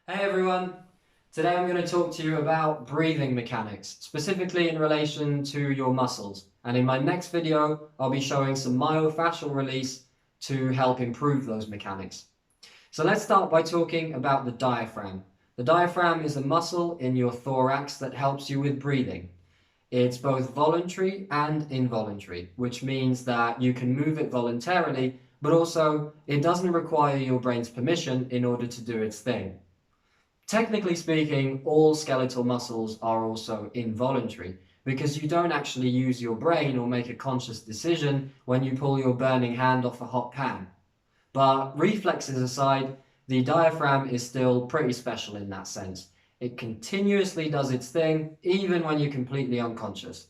Hey everyone! Today I'm going to talk to you about breathing mechanics, specifically in relation to your muscles. And in my next video, I'll be showing some myofascial release to help improve those mechanics. So let's start by talking about the diaphragm. The diaphragm is a muscle in your thorax that helps you with breathing. It's both voluntary and involuntary, which means that you can move it voluntarily, but also it doesn't require your brain's permission in order to do its thing. Technically speaking, all skeletal muscles are also involuntary because you don't actually use your brain or make a conscious decision when you pull your burning hand off a hot pan. But reflexes aside, the diaphragm is still pretty special in that sense. It continuously does its thing even when you're completely unconscious.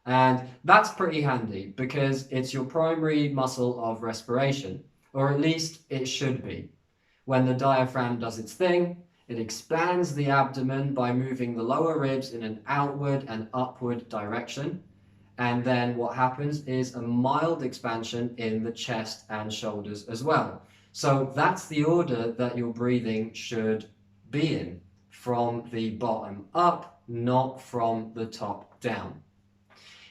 And that's pretty handy because it's your primary muscle of respiration, or at least it should be. When the diaphragm does its thing, it expands the abdomen by moving the lower ribs in an outward and upward direction. And then what happens is a mild expansion in the chest and shoulders as well. So that's the order that your breathing should be in, from the bottom up, not from the top down.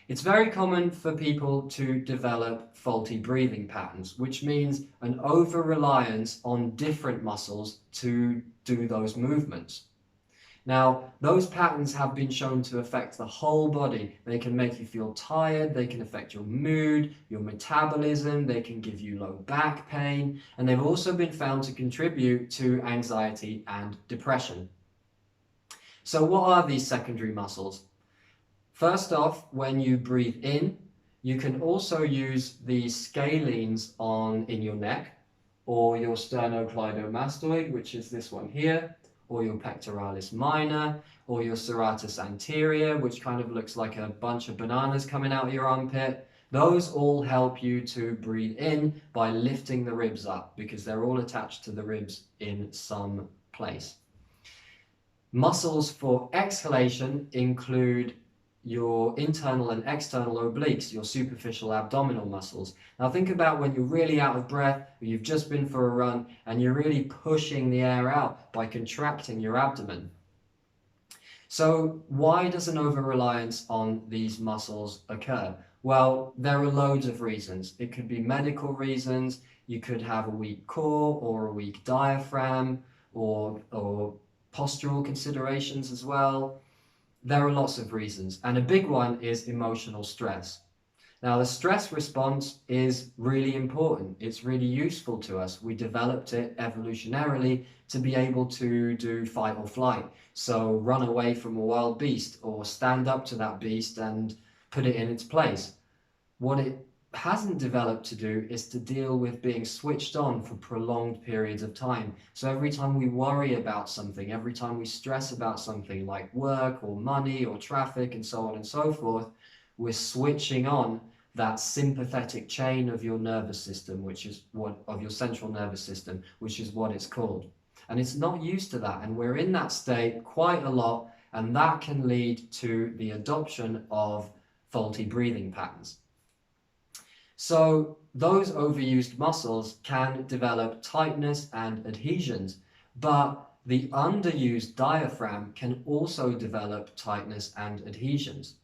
It's very common for people to develop faulty breathing patterns, which means an over-reliance on different muscles to do those movements. Now, those patterns have been shown to affect the whole body. They can make you feel tired, they can affect your mood, your metabolism, they can give you low back pain, and they've also been found to contribute to anxiety and depression. So what are these secondary muscles? First off, when you breathe in, you can also use the scalenes in your neck, or your sternocleidomastoid, which is this one here, or your pectoralis minor, or your serratus anterior, which kind of looks like a bunch of bananas coming out of your armpit. Those all help you to breathe in by lifting the ribs up because they're all attached to the ribs in some place. Muscles for exhalation include your internal and external obliques, your superficial abdominal muscles. Now think about when you're really out of breath, or you've just been for a run, and you're really pushing the air out by contracting your abdomen. So why does an over-reliance on these muscles occur? Well, there are loads of reasons. It could be medical reasons, you could have a weak core or a weak diaphragm, or postural considerations as well. There are lots of reasons, and a big one is emotional stress. Now, the stress response is really important. It's really useful to us. We developed it evolutionarily to be able to do fight or flight. So run away from a wild beast or stand up to that beast and put it in its place. What it hasn't developed to do is to deal with being switched on for prolonged periods of time. So every time we worry about something, every time we stress about something like work or money or traffic and so on and so forth, we're switching on that sympathetic chain of your nervous system, of your central nervous system, which is what it's called. And it's not used to that, and we're in that state quite a lot, and that can lead to the adoption of faulty breathing patterns. So those overused muscles can develop tightness and adhesions, but the underused diaphragm can also develop tightness and adhesions.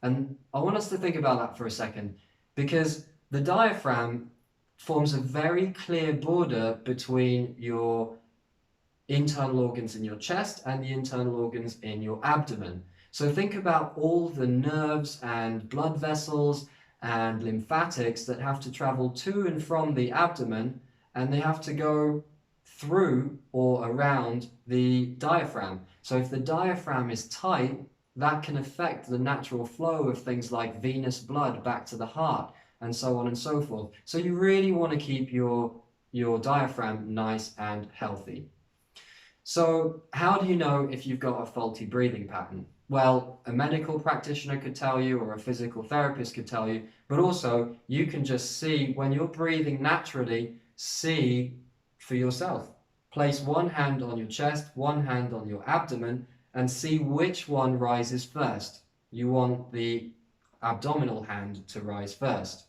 And I want us to think about that for a second, because the diaphragm forms a very clear border between your internal organs in your chest and the internal organs in your abdomen. So think about all the nerves and blood vessels and lymphatics that have to travel to and from the abdomen, and they have to go through or around the diaphragm. So if the diaphragm is tight, that can affect the natural flow of things like venous blood back to the heart and so on and so forth. So you really want to keep your diaphragm nice and healthy. So how do you know if you've got a faulty breathing pattern? Well, a medical practitioner could tell you, or a physical therapist could tell you, but also you can just see when you're breathing naturally, see for yourself. Place one hand on your chest, one hand on your abdomen, and see which one rises first. You want the abdominal hand to rise first.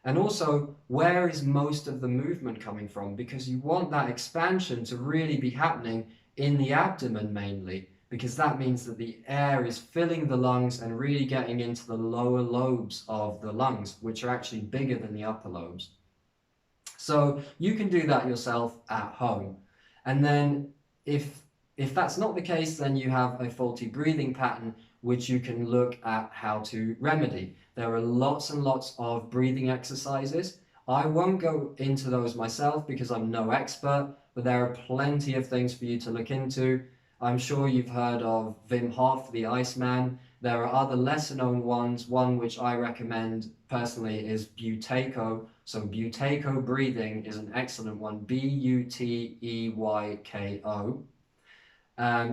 And also, where is most of the movement coming from? Because you want that expansion to really be happening in the abdomen mainly, because that means that the air is filling the lungs and really getting into the lower lobes of the lungs, which are actually bigger than the upper lobes. So you can do that yourself at home. And then if that's not the case, then you have a faulty breathing pattern, which you can look at how to remedy. There are lots and lots of breathing exercises. I won't go into those myself because I'm no expert, but there are plenty of things for you to look into. I'm sure you've heard of Wim Hof, the Iceman. There are other lesser known ones. One which I recommend personally is Buteyko. So Buteyko breathing is an excellent one, Buteyko.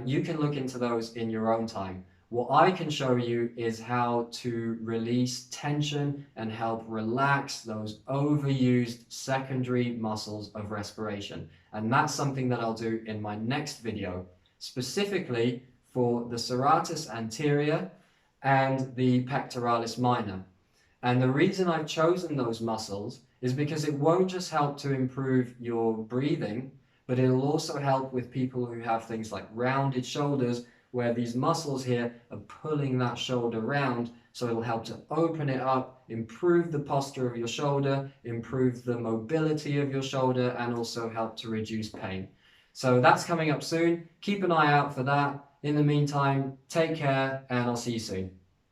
You can look into those in your own time. What I can show you is how to release tension and help relax those overused secondary muscles of respiration. And that's something that I'll do in my next video, specifically for the serratus anterior and the pectoralis minor. And the reason I've chosen those muscles is because it won't just help to improve your breathing, but it'll also help with people who have things like rounded shoulders, where these muscles here are pulling that shoulder round. So it'll help to open it up, improve the posture of your shoulder, improve the mobility of your shoulder, and also help to reduce pain. So that's coming up soon. Keep an eye out for that. In the meantime, take care, and I'll see you soon.